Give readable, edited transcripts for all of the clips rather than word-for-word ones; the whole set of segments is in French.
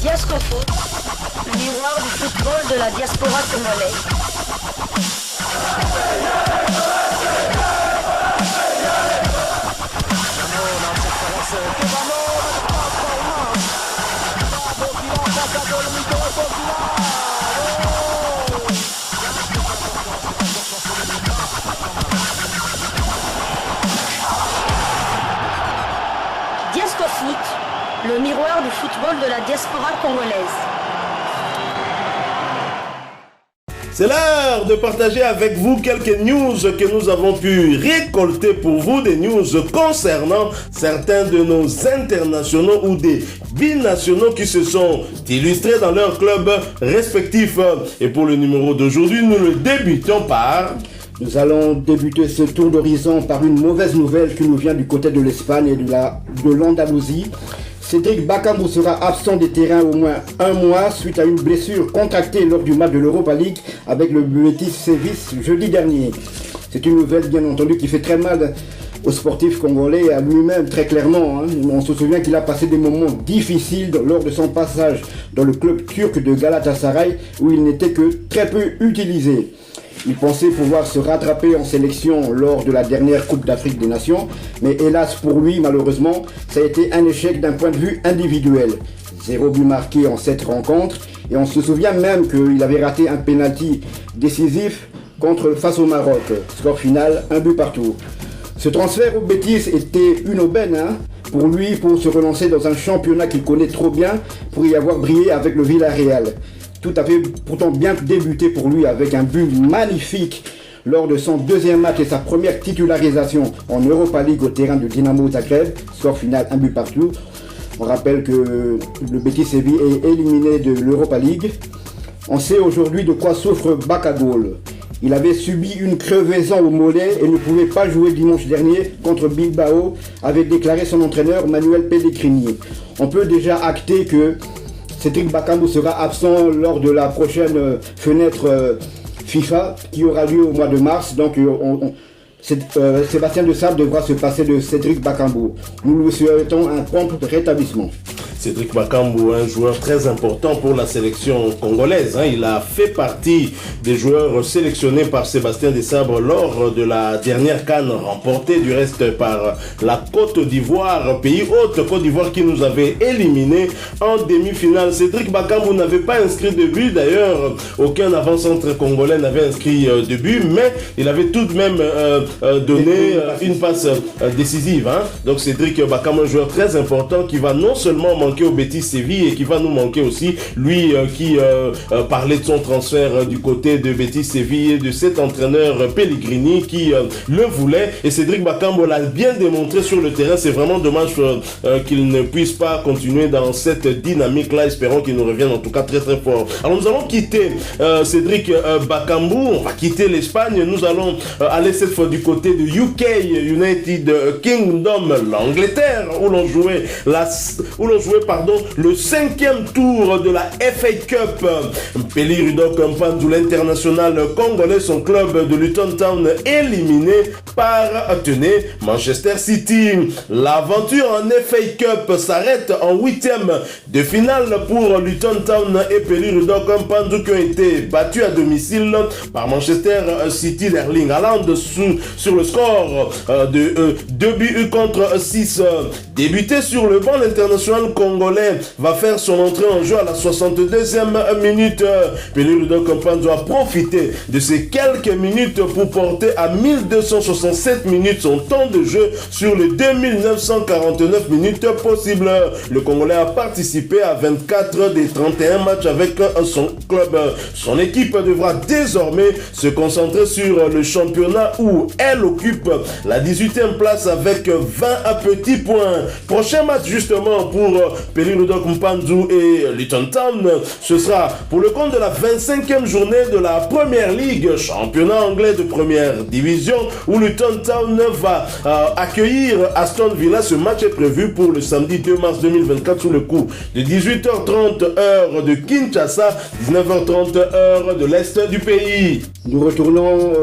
Diascofoot, le miroir du football de la diaspora congolaise. Diascofoot, le miroir du football de la diaspora congolaise. C'est l'heure de partager avec vous quelques news que nous avons pu récolter pour vous, des news concernant certains de nos internationaux ou des binationaux qui se sont illustrés dans leurs clubs respectifs. Et pour le numéro d'aujourd'hui, nous le débutons par... Nous allons débuter ce tour d'horizon par une mauvaise nouvelle qui nous vient du côté de l'Espagne et de l'Andalousie. Cédric Bakambu sera absent des terrains au moins un mois suite à une blessure contractée lors du match de l'Europa League avec le Betis Séville jeudi dernier. C'est une nouvelle bien entendu qui fait très mal au sportif congolais et à lui-même très clairement. On se souvient qu'il a passé des moments difficiles lors de son passage dans le club turc de Galatasaray où il n'était que très peu utilisé. Il pensait pouvoir se rattraper en sélection lors de la dernière Coupe d'Afrique des Nations, mais hélas pour lui, malheureusement, ça a été un échec d'un point de vue individuel. 0 but marqué en 7 rencontres, et on se souvient même qu'il avait raté un penalty décisif face au Maroc. Score final, 1 but partout. Ce transfert au Betis était une aubaine pour lui, pour se relancer dans un championnat qu'il connaît trop bien, pour y avoir brillé avec le Villarreal. Tout à fait pourtant bien débuté pour lui avec un but magnifique lors de son deuxième match et sa première titularisation en Europa League au terrain de Dynamo Zagreb. Score final, 1 but partout. On rappelle que le Betis Séville est éliminé de l'Europa League. On sait aujourd'hui de quoi souffre Bakagol. Il avait subi une crevaison au mollet et ne pouvait pas jouer dimanche dernier contre Bilbao, avait déclaré son entraîneur Manuel Pellegrini. On peut déjà acter que Cédric Bakambu sera absent lors de la prochaine fenêtre FIFA qui aura lieu au mois de mars. Donc Sébastien Desabre devra se passer de Cédric Bakambu. Nous lui souhaitons un prompt rétablissement. Cédric Bakambu, un joueur très important pour la sélection congolaise. Il a fait partie des joueurs sélectionnés par Sébastien Desabre lors de la dernière CAN remportée du reste par la Côte d'Ivoire, pays hôte Côte d'Ivoire qui nous avait éliminés en demi-finale. Cédric Bakambu n'avait pas inscrit de but, d'ailleurs aucun avant-centre congolais n'avait inscrit de but, mais il avait tout de même donné une passe décisive. Donc Cédric Bakambu, un joueur très important qui va non seulement manquer au Betis Séville et qui va nous manquer aussi, lui qui parlait de son transfert du côté de Betis Séville et de cet entraîneur Pellegrini qui le voulait, et Cédric Bakambu l'a bien démontré sur le terrain. C'est vraiment dommage qu'il ne puisse pas continuer dans cette dynamique là. Espérons qu'il nous revienne en tout cas très très fort. Alors nous allons quitter Cédric Bakambu, on va quitter l'Espagne, nous allons aller cette fois du côté de UK, United Kingdom, l'Angleterre, où l'on jouait le 5e tour de la FA Cup. Pelly Rudok Mpanzu, l'international congolais, son club de Luton Town éliminé par, tenez, Manchester City. L'aventure en FA Cup s'arrête en 8e de finale pour Luton Town et Pelly Rudok Mpanzu qui ont été battus à domicile par Manchester City d'Erling Haaland sur le score de 2 buts contre 6. Débuté sur le banc, l'international congolais va faire son entrée en jeu à la 62e minute. Pelly Rudok Mpanzu a profité de ces quelques minutes pour porter à 1267 minutes son temps de jeu sur les 2949 minutes possibles. Le Congolais a participé à 24 des 31 matchs avec son club. Son équipe devra désormais se concentrer sur le championnat où elle occupe la 18e place avec 20 petits points. Prochain match justement pour Pelly Rudok Mpanzu et Luton Town, ce sera pour le compte de la 25e journée de la Premier League, championnat anglais de première division, où Luton Luton Town va accueillir Aston Villa. Ce match est prévu pour le samedi 2 mars 2024 sous le coup de 18h30 heure de Kinshasa, 19h30 heure de l'Est du pays. Nous retournons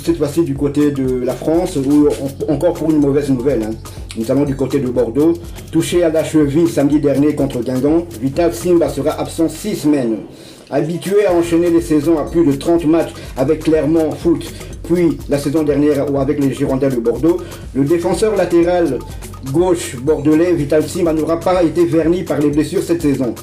cette fois-ci du côté de la France, où encore pour une mauvaise nouvelle. Nous allons du côté de Bordeaux. Touché à la cheville samedi dernier contre Guingamp, Vital Simba sera absent 6 semaines. Habitué à enchaîner les saisons à plus de 30 matchs avec Clermont Foot, puis la saison dernière avec les Girondins de Bordeaux, le défenseur latéral gauche bordelais Vital Simba n'aura pas été verni par les blessures cette saison.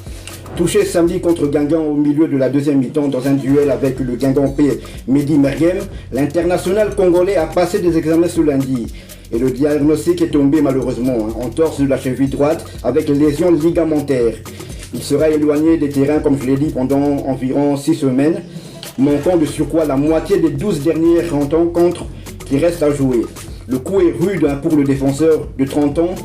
Touché samedi contre Guingamp au milieu de la deuxième mi-temps dans un duel avec le Guingampais Mehdi Merguem, l'international congolais a passé des examens ce lundi. Et le diagnostic est tombé malheureusement, entorse de la cheville droite avec lésion ligamentaire. Il sera éloigné des terrains, comme je l'ai dit, pendant environ 6 semaines, manquant de surcroît la moitié des 12 dernières rencontres qui restent à jouer. Le coup est rude pour le défenseur de 30 ans.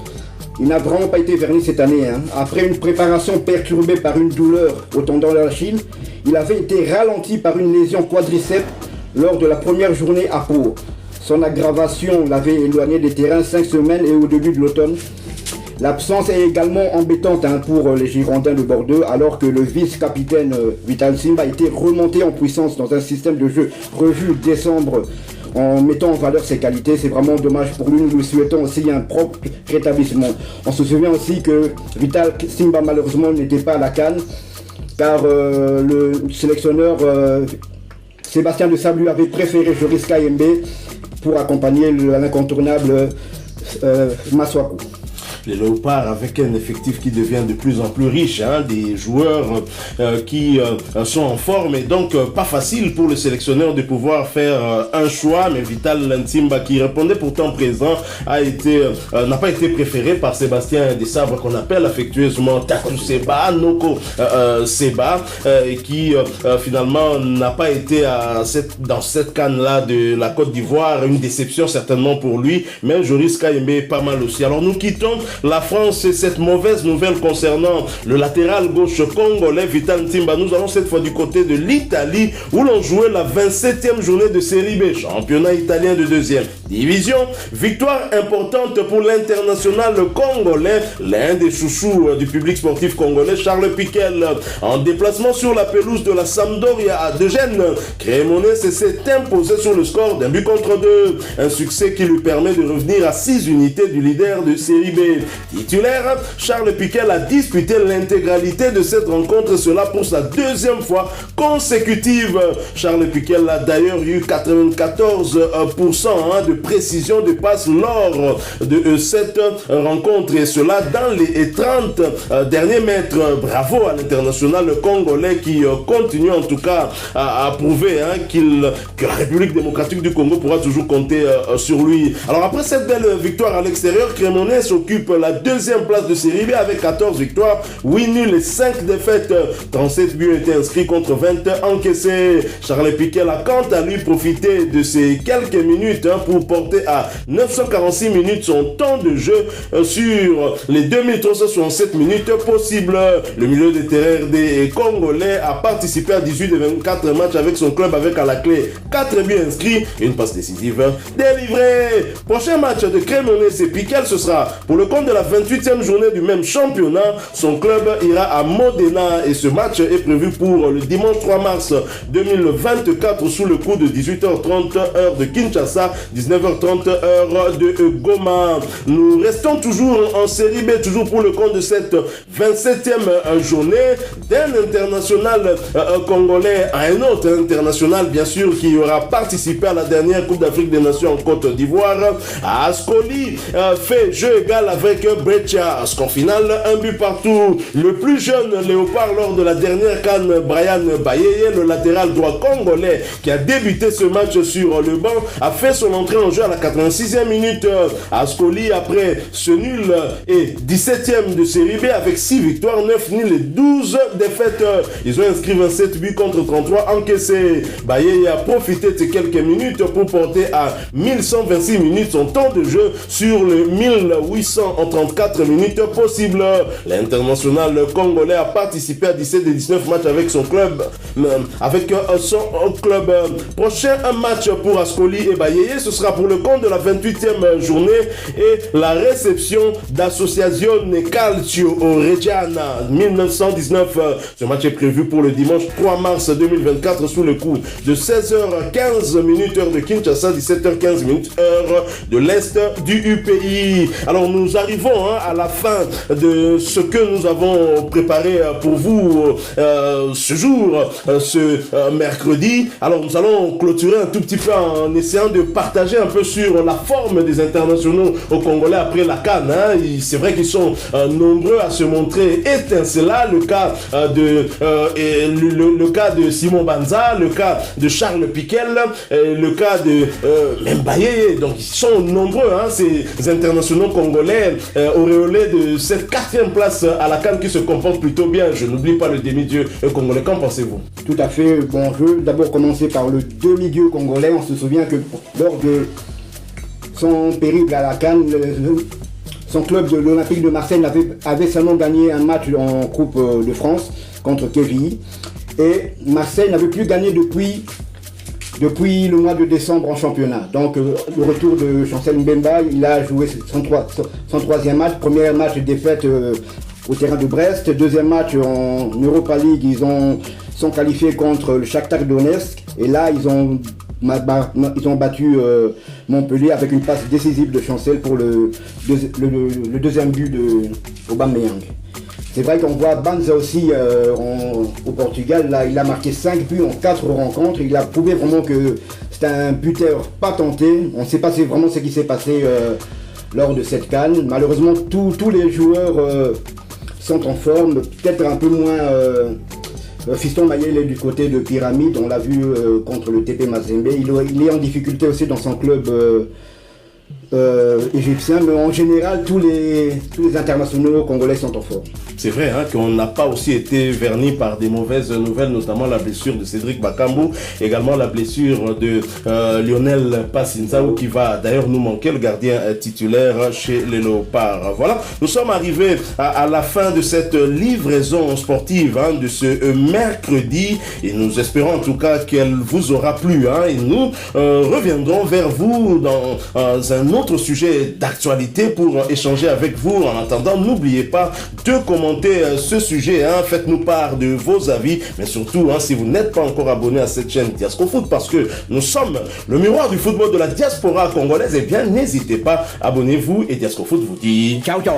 Il n'a vraiment pas été verni cette année. Après une préparation perturbée par une douleur au tendon d'Achille, il avait été ralenti par une lésion quadriceps lors de la première journée à Pau. Son aggravation l'avait éloigné des terrains 5 semaines et au début de l'automne. L'absence est également embêtante pour les Girondins de Bordeaux, alors que le vice-capitaine Vital Simba a été remonté en puissance dans un système de jeu revu décembre en mettant en valeur ses qualités. C'est vraiment dommage pour lui. Nous lui souhaitons aussi un propre rétablissement. On se souvient aussi que Vital Simba malheureusement n'était pas à la CAN, car le sélectionneur Sébastien de Sablus avait préféré Joris Kayembe pour accompagner l'incontournable Maswaku. Les Léopards avec un effectif qui devient de plus en plus riche, des joueurs qui sont en forme et donc pas facile pour le sélectionneur de pouvoir faire un choix, mais Vital Simba qui répondait pourtant présent n'a pas été préféré par Sébastien Desabre qu'on appelle affectueusement Taku Seba, Noko Seba, qui finalement n'a pas été dans cette canne-là de la Côte d'Ivoire, une déception certainement pour lui, mais Joris Kayembe pas mal aussi. Alors nous quittons la France et cette mauvaise nouvelle concernant le latéral gauche congolais Vital Simba. Nous allons cette fois du côté de l'Italie où l'on jouait la 27e journée de Série B, championnat italien de 2e division. Victoire importante pour l'international congolais, l'un des chouchous du public sportif congolais, Charles Piquel, en déplacement sur la pelouse de la Sampdoria de Gênes. Cremonese s'est imposé sur le score d'1 but contre 2. Un succès qui lui permet de revenir à 6 unités du leader de Série B. Titulaire, Charles Piquel a disputé l'intégralité de cette rencontre, cela pour sa 2e fois consécutive. Charles Piquel a d'ailleurs eu 94% de précision de passe lors de cette rencontre et cela dans les 30 derniers mètres. Bravo à l'international congolais qui continue en tout cas à prouver que la République démocratique du Congo pourra toujours compter sur lui. Alors après cette belle victoire à l'extérieur, Cremonese occupe la 2e place de Série B avec 14 victoires, 8 nuls et 5 défaites. 37 buts étaient inscrits contre 20 encaissés. Charles Piquel a quant à lui profité de ces quelques minutes pour porter à 946 minutes son temps de jeu sur les 2367 minutes possibles. Le milieu de terrain des Congolais a participé à 18 de 24 matchs avec son club avec à la clé 4 buts inscrits et une passe décisive délivrée. Prochain match de Cremonese et Piquel, ce sera pour le compte de la 28e journée du même championnat. Son club ira à Modena et ce match est prévu pour le dimanche 3 mars 2024 sous le coup de 18h30 heure de Kinshasa, 19h30 heure de Goma. Nous restons toujours en Série B, toujours pour le compte de cette 27e journée d'un international congolais à un autre international bien sûr qui aura participé à la dernière Coupe d'Afrique des Nations en Côte d'Ivoire. Ascoli fait jeu égal avec Breccia. Score final, 1 but partout. Le plus jeune léopard lors de la dernière CAN, Brian Bayeye, le latéral droit congolais qui a débuté ce match sur le banc, a fait son entrée en jeu à la 86e minute. Ascoli, après ce nul, est 17e de Série B avec 6 victoires, 9 nuls et 12 défaites. Ils ont inscrit 27 buts contre 33 encaissés. Bayeye a profité de ces quelques minutes pour porter à 1126 minutes son temps de jeu sur le 1834 minutes possibles. L'international congolais a participé à 17 des 19 matchs avec son club. Prochain match pour Ascoli et Bayeye, ce sera pour le compte de la 28e journée et la réception d'Associazione Calcio Reggiana 1919. Ce match est prévu pour le dimanche 3 mars 2024 sous le coup de 16h15 heure de Kinshasa, 17h15 heure de l'Est du pays. Alors nous arrivons à la fin de ce que nous avons préparé pour vous ce jour, ce mercredi. Alors nous allons clôturer un tout petit peu en essayant de partager un peu sur la forme des internationaux au Congolais après la CAN. C'est vrai qu'ils sont nombreux à se montrer étincelants. Le cas le cas de Simon Banza, le cas de Charles Piquel, le cas de Mbaye. Donc ils sont nombreux, ces internationaux congolais auréolés de cette 4e place à la CAN qui se comporte plutôt bien. Je n'oublie pas le demi-dieu congolais. Qu'en pensez-vous? Tout à fait. Bon, je veux d'abord commencer par le demi-dieu congolais. On se souvient que lors de son périple à la CAN, son club de l'Olympique de Marseille avait seulement gagné un match en Coupe de France contre Kévy. Et Marseille n'avait plus gagné depuis le mois de décembre en championnat. Donc le retour de Chancel Mbemba, il a joué son troisième match. Premier match défaite au terrain de Brest. Deuxième match en Europa League, ils sont qualifiés contre le Shakhtar Donetsk. Et là, ils ont battu Montpellier avec une passe décisive de Chancel pour le deuxième but de Aubameyang. C'est vrai qu'on voit Banza aussi au Portugal. Là, il a marqué 5 buts en 4 rencontres. Il a prouvé vraiment que c'est un buteur pas tenté. On ne sait pas vraiment ce qui s'est passé lors de cette CAN. Malheureusement, tous les joueurs sont en forme. Peut-être un peu moins... Fiston Mayele est du côté de Pyramide. On l'a vu contre le TP Mazembe. Il est en difficulté aussi dans son club égyptien. Mais en général, tous les internationaux congolais sont en forme. C'est vrai qu'on n'a pas aussi été verni par des mauvaises nouvelles, notamment la blessure de Cédric Bakambu, également la blessure de Lionel Passinzao qui va d'ailleurs nous manquer, le gardien titulaire chez les Léopards. Voilà, nous sommes arrivés à la fin de cette livraison sportive de ce mercredi et nous espérons en tout cas qu'elle vous aura plu et nous reviendrons vers vous dans un autre sujet d'actualité pour échanger avec vous. En attendant, n'oubliez pas de commenter ce sujet, faites-nous part de vos avis, mais surtout si vous n'êtes pas encore abonné à cette chaîne Diasco Foot, parce que nous sommes le miroir du football de la diaspora congolaise, et bien n'hésitez pas, abonnez-vous et Diasco Foot vous dit ciao ciao.